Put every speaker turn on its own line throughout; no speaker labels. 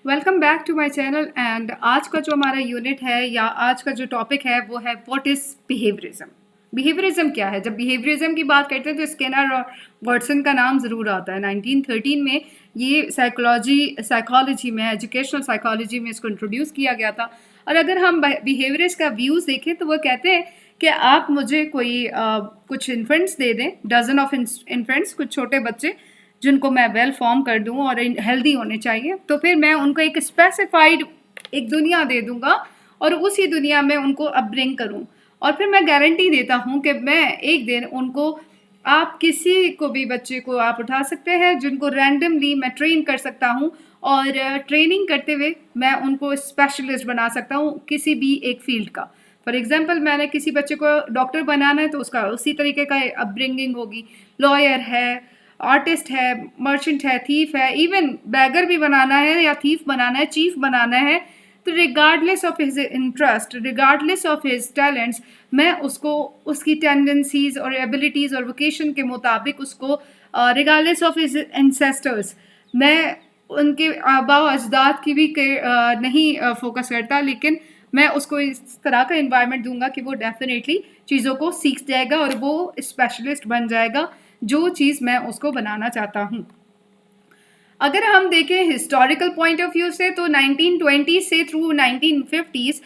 Welcome back to my channel and आज का जो हमारा यूनिट है या आज का जो टॉपिक है वो है व्हाट इज़ बिहेवियरिज्म। बिहेवियरिज्म क्या है? जब बिहेवियरिज्म की बात करते हैं तो स्किनर और वर्डसन का नाम ज़रूर आता है। 1913 में ये साइकोलॉजी में, एजुकेशनल साइकोलॉजी में इसको इंट्रोड्यूस किया गया था। और अगर हम बिहेवियरिस्ट का व्यूज़ देखें तो वो कहते हैं कि आप मुझे कोई कुछ इन्फेंट्स दे दें, डजन ऑफ इन्फेंट्स, कुछ छोटे बच्चे जिनको मैं वेल फॉर्म कर दूं और हेल्दी होने चाहिए, तो फिर मैं उनको एक स्पेसिफाइड एक दुनिया दे दूंगा और उसी दुनिया में उनको अपब्रिंग करूं। और फिर मैं गारंटी देता हूं कि मैं एक दिन उनको, आप किसी को भी बच्चे को आप उठा सकते हैं जिनको रैंडमली मैं ट्रेन कर सकता हूं, और ट्रेनिंग करते हुए मैं उनको स्पेशलिस्ट बना सकता हूं किसी भी एक फील्ड का। फॉर एग्जाम्पल, मैंने किसी बच्चे को डॉक्टर बनाना है तो उसका उसी तरीके का अपब्रिंगिंग होगी। लॉयर है, आर्टिस्ट है, मर्चेंट है, थीफ है, इवन बैगर भी बनाना है या थीफ बनाना है, चीफ बनाना है, तो regardless of his interest, regardless of his talents, मैं उसको उसकी टेंडेंसीज और एबिलिटीज़ और वोकेशन के मुताबिक उसको, रिगार्डलेस ऑफ हिज एंसेस्टर्स, मैं उनके आबा अजदाद की भी नहीं फोकस करता, लेकिन मैं उसको इस तरह का इन्वायरमेंट दूंगा कि वो डेफिनेटली चीज़ों को सीख जाएगा और वो स्पेशलिस्ट बन जाएगा जो चीज़ मैं उसको बनाना चाहता हूँ। अगर हम देखें हिस्टोरिकल पॉइंट ऑफ व्यू से तो 1920 से through 1950s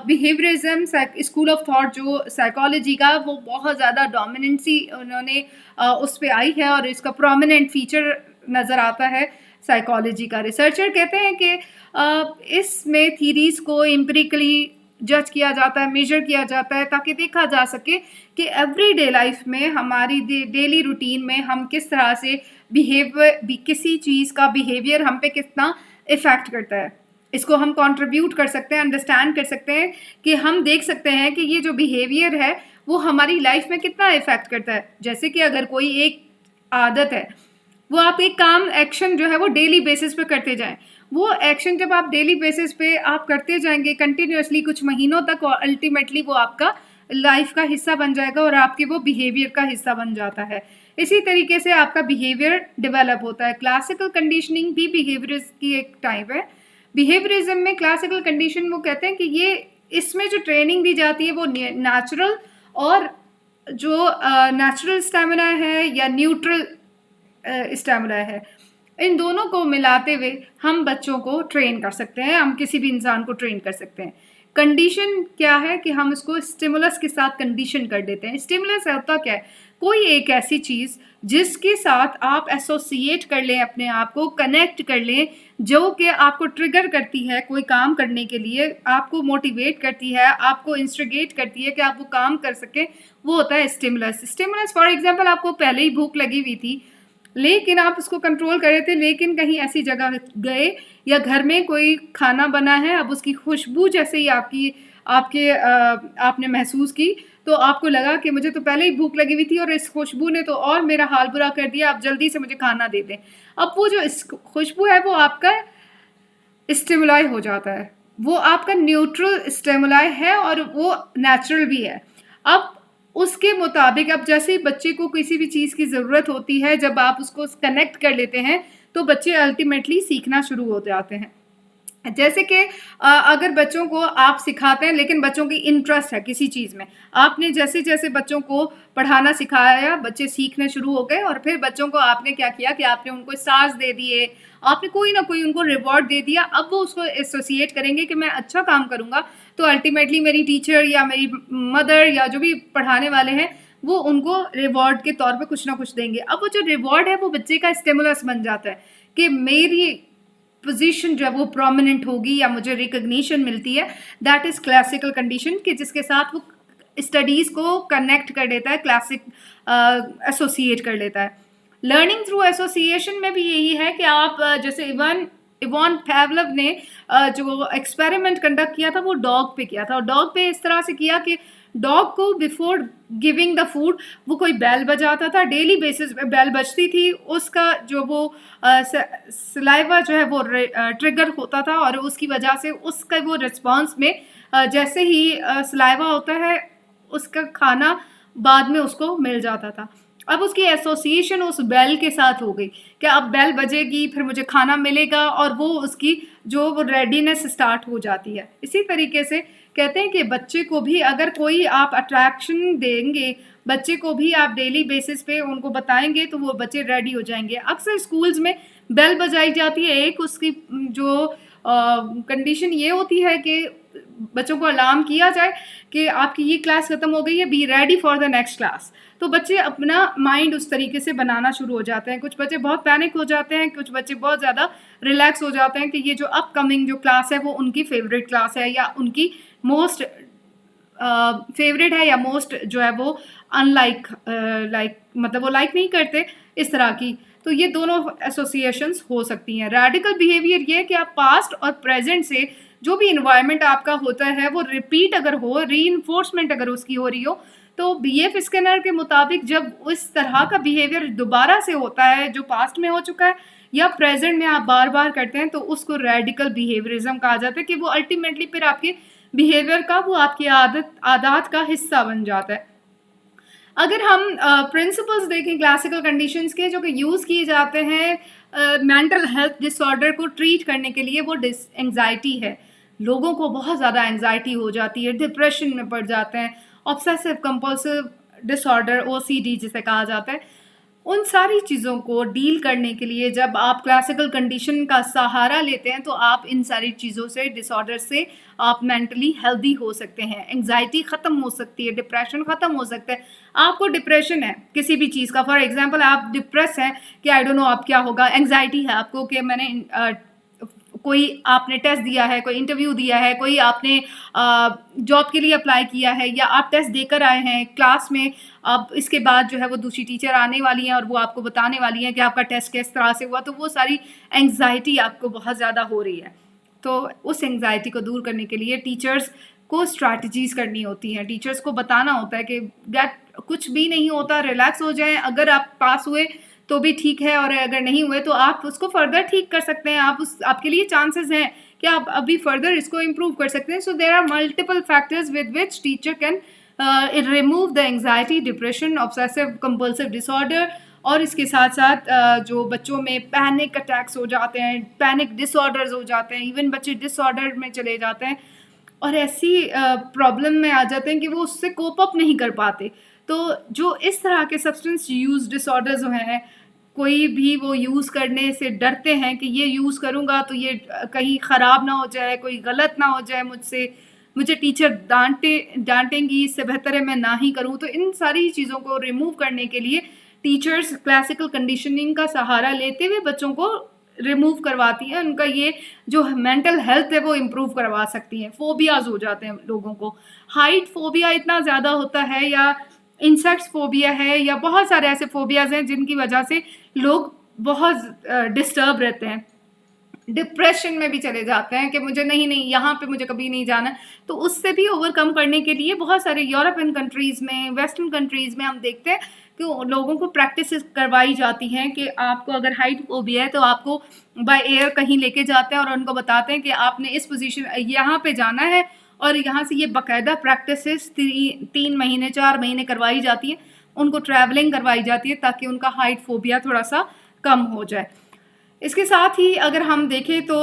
behaviourism school of thought जो साइकोलॉजी का, वो बहुत ज़्यादा डोमिनेंसी उन्होंने उस पर आई है और इसका प्रोमिनेंट फीचर नज़र आता है साइकोलॉजी का। रिसर्चर कहते हैं कि इसमें थीरीज को एम्पिरिकली जज किया जाता है, मेजर किया जाता है, ताकि देखा जा सके कि एवरीडे लाइफ में, हमारी डेली रूटीन में हम किस तरह से किसी चीज़ का बिहेवियर हम पे कितना इफ़ेक्ट करता है। इसको हम कंट्रीब्यूट कर सकते हैं, अंडरस्टैंड कर सकते हैं कि हम देख सकते हैं कि ये जो बिहेवियर है वो हमारी लाइफ में कितना इफ़ेक्ट करता है। जैसे कि अगर कोई एक आदत है, वो आप एक काम, एक्शन जो है वो डेली बेसिस पे करते जाएं, वो एक्शन जब आप डेली बेसिस पे आप करते जाएंगे कंटिन्यूसली कुछ महीनों तक, और अल्टीमेटली वो आपका लाइफ का हिस्सा बन जाएगा और आपके वो बिहेवियर का हिस्सा बन जाता है। इसी तरीके से आपका बिहेवियर डेवलप होता है। क्लासिकल कंडीशनिंग भी बिहेवियर की एक टाइप है। बिहेवियरिज्म में क्लासिकल कंडीशन, वो कहते हैं कि ये, इसमें जो ट्रेनिंग दी जाती है वो नेचुरल, और जो नेचुरल स्टेमिना है या न्यूट्रल स्टेमिना है, इन दोनों को मिलाते हुए हम बच्चों को ट्रेन कर सकते हैं, हम किसी भी इंसान को ट्रेन कर सकते हैं। कंडीशन क्या है कि हम इसको स्टिमुलस के साथ कंडीशन कर देते हैं। स्टिमुलस होता क्या है? कोई एक ऐसी चीज़ जिसके साथ आप एसोसिएट कर लें, अपने आप को कनेक्ट कर लें, जो कि आपको ट्रिगर करती है कोई काम करने के लिए, आपको मोटिवेट करती है, आपको इंस्टिगेट करती है कि आप वो काम कर सकें, वो होता है स्टिमुलस। स्टिमुलस फॉर एग्जांपल, आपको पहले ही भूख लगी हुई थी लेकिन आप उसको कंट्रोल कर रहे थे, लेकिन कहीं ऐसी जगह गए या घर में कोई खाना बना है, अब उसकी खुशबू जैसे ही आपने महसूस की, तो आपको लगा कि मुझे तो पहले ही भूख लगी हुई थी और इस खुशबू ने तो और मेरा हाल बुरा कर दिया, आप जल्दी से मुझे खाना दे दें। अब वो जो इस खुशबू है वो आपका स्टिमुलाई हो जाता है, वो आपका न्यूट्रल स्टिमुलाई है और वो नेचुरल भी है। अब उसके मुताबिक, अब जैसे ही बच्चे को किसी भी चीज़ की ज़रूरत होती है, जब आप उसको कनेक्ट कर लेते हैं तो बच्चे अल्टीमेटली सीखना शुरू हो जाते हैं। जैसे कि अगर बच्चों को आप सिखाते हैं लेकिन बच्चों की इंटरेस्ट है किसी चीज़ में, आपने जैसे जैसे बच्चों को पढ़ाना सिखाया, बच्चे सीखने शुरू हो गए, और फिर बच्चों को आपने क्या किया कि आपने उनको स्टार्स दे दिए, आपने कोई ना कोई उनको रिवॉर्ड दे दिया। अब वो उसको एसोसिएट करेंगे कि मैं अच्छा काम करूँगा तो अल्टीमेटली मेरी टीचर या मेरी मदर या जो भी पढ़ाने वाले हैं वो उनको रिवॉर्ड के तौर पे कुछ ना कुछ देंगे। अब वो जो रिवॉर्ड है वो बच्चे का स्टिमुलस बन जाता है कि मेरी पोजीशन जो है वो प्रोमिनेंट होगी या मुझे रिकग्निशन मिलती है। दैट इज़ क्लासिकल कंडीशन, कि जिसके साथ वो स्टडीज़ को कनेक्ट कर देता है, क्लासिक एसोसिएट कर लेता है। लर्निंग थ्रू एसोसिएशन में भी यही है कि आप जैसे इवान पैवलव ने जो एक्सपेरिमेंट कंडक्ट किया था वो डॉग पे किया था, और डॉग पे इस तरह से किया कि डॉग को बिफोर गिविंग द फूड वो कोई बेल बजाता था, डेली बेसिस पे बेल बजती थी, उसका जो वो सलाइवा जो है वो ट्रिगर होता था, और उसकी वजह से उसका वो रिस्पॉन्स में जैसे ही सलाइवा होता है उसका खाना बाद में उसको मिल जाता था। अब उसकी एसोसिएशन उस बेल के साथ हो गई कि अब बेल बजेगी फिर मुझे खाना मिलेगा, और वो उसकी जो वो रेडीनेस स्टार्ट हो जाती है। इसी तरीके से कहते हैं कि बच्चे को भी अगर कोई आप अट्रैक्शन देंगे, बच्चे को भी आप डेली बेसिस पे उनको बताएंगे तो वो बच्चे रेडी हो जाएंगे। अक्सर स्कूल्स में बेल बजाई जाती है, एक उसकी जो कंडीशन ये होती है कि बच्चों को अलार्म किया जाए कि आपकी ये क्लास ख़त्म हो गई है, be ready for the next class. तो बच्चे अपना माइंड उस तरीके से बनाना शुरू हो जाते हैं। कुछ बच्चे बहुत पैनिक हो जाते हैं, कुछ बच्चे बहुत ज़्यादा रिलैक्स हो जाते हैं कि ये जो अपकमिंग जो क्लास है वो उनकी फेवरेट क्लास है, या उनकी मोस्ट फेवरेट है, या मोस्ट जो है वो अनलाइक मतलब वो लाइक नहीं करते इस तरह की। तो ये दोनों एसोसिएशंस हो सकती हैं। रेडिकल बिहेवियर ये है कि आप पास्ट और प्रेजेंट से जो भी इन्वायरमेंट आपका होता है वो रिपीट अगर हो, रीइंफोर्समेंट अगर उसकी हो रही हो, तो बीएफ स्किनर के मुताबिक जब इस तरह का बिहेवियर दोबारा से होता है जो पास्ट में हो चुका है या प्रेजेंट में आप बार बार करते हैं, तो उसको रेडिकल बिहेवियरिज्म कहा जाता है कि वो अल्टीमेटली फिर आपके बिहेवियर का, वो आपकी आदत का हिस्सा बन जाता है। अगर हम प्रिंसिपल्स देखें क्लासिकल कंडीशंस के जो कि यूज़ किए जाते हैं मेंटल हेल्थ डिसऑर्डर को ट्रीट करने के लिए, वो एंजाइटी है। लोगों को बहुत ज़्यादा एंजाइटी हो जाती है, डिप्रेशन में पड़ जाते हैं, ऑब्सेसिव कंपल्सिव डिसऑर्डर ओसीडी जिसे कहा जाता है। उन सारी चीज़ों को डील करने के लिए जब आप क्लासिकल कंडीशन का सहारा लेते हैं तो आप इन सारी चीज़ों से, डिसऑर्डर से आप मेंटली हेल्दी हो सकते हैं। एंजाइटी ख़त्म हो सकती है, डिप्रेशन ख़त्म हो सकता है। आपको डिप्रेशन है किसी भी चीज़ का, फॉर एग्जांपल आप डिप्रेस हैं कि आई डोंट नो अब क्या होगा, एंजाइटी है आपको कि मैंने कोई आपने टेस्ट दिया है, कोई इंटरव्यू दिया है, कोई आपने जॉब के लिए अप्लाई किया है, या आप टेस्ट देकर आए हैं क्लास में, अब इसके बाद जो है वो दूसरी टीचर आने वाली हैं और वो आपको बताने वाली हैं कि आपका टेस्ट किस तरह से हुआ, तो वो सारी एंग्जाइटी आपको बहुत ज़्यादा हो रही है। तो उस एंग्जाइटी को दूर करने के लिए टीचर्स को स्ट्रैटेजीज करनी होती हैं। टीचर्स को बताना होता है कि कुछ भी नहीं होता, रिलैक्स हो जाएं, अगर आप पास हुए तो भी ठीक है, और अगर नहीं हुए तो आप उसको फर्दर ठीक कर सकते हैं। आपके लिए चांसेस हैं कि आप अभी फर्दर इसको इम्प्रूव कर सकते हैं। So there are multiple factors with which teacher can remove the anxiety, depression, obsessive compulsive disorder, और इसके साथ साथ जो बच्चों में पैनिक अटैक्स हो जाते हैं, पैनिक डिसऑर्डर्स हो जाते हैं, इवन बच्चे डिसऑर्डर में चले जाते हैं और ऐसी प्रॉब्लम में आ जाते हैं कि वो उससे कोप अप नहीं कर पाते। तो जो इस तरह के सब्सटेंस यूज़ डिसऑर्डर्स जो हैं, कोई भी वो यूज़ करने से डरते हैं कि ये यूज़ करूँगा तो ये कहीं ख़राब ना हो जाए, कोई गलत ना हो जाए मुझसे, मुझे टीचर डांटेंगी, इससे बेहतर है मैं ना ही करूँ। तो इन सारी चीज़ों को रिमूव करने के लिए टीचर्स क्लासिकल कंडीशनिंग का सहारा लेते हुए बच्चों को रिमूव करवाती हैं। उनका ये जो मेंटल हेल्थ है वो इम्प्रूव करवा सकती हैं। फोबियाज़ हो जाते हैं लोगों को, हाइट फोबिया इतना ज़्यादा होता है, या इंसेक्ट्स फोबिया है, या बहुत सारे ऐसे फोबियाज़ हैं जिनकी वजह से लोग बहुत डिस्टर्ब रहते हैं, डिप्रेशन में भी चले जाते हैं कि मुझे नहीं यहाँ पे मुझे कभी नहीं जाना। तो उससे भी ओवरकम करने के लिए बहुत सारे यूरोपियन कंट्रीज़ में, वेस्टर्न कंट्रीज़ में हम देखते हैं कि लोगों को प्रैक्टिस करवाई जाती हैं कि आपको अगर हाइट फोबिया है तो आपको बाय एयर कहीं लेके जाते हैं और उनको बताते हैं कि आपने इस पोजीशन यहाँ पे जाना है, और यहाँ से ये बाकायदा प्रैक्टिसेस 3 महीने 4 महीने करवाई जाती है, उनको ट्रैवलिंग करवाई जाती है ताकि उनका हाइट फोबिया थोड़ा सा कम हो जाए। इसके साथ ही अगर हम देखें तो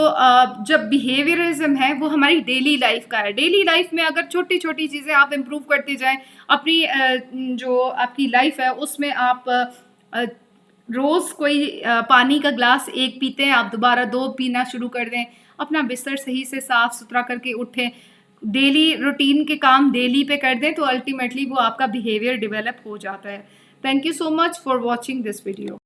जब बिहेवियरिज्म है वो हमारी डेली लाइफ का है। डेली लाइफ में अगर छोटी छोटी चीज़ें आप इम्प्रूव करते जाएं, अपनी जो आपकी लाइफ है उसमें आप रोज़ कोई पानी का ग्लास 1 पीते हैं, आप दोबारा 2 पीना शुरू कर दें, अपना बिस्तर सही से साफ़ सुथरा करके उठें, डेली रूटीन के काम डेली पे कर दें, तो अल्टीमेटली वो आपका बिहेवियर डेवलप हो जाता है। Thank you so much for watching this video.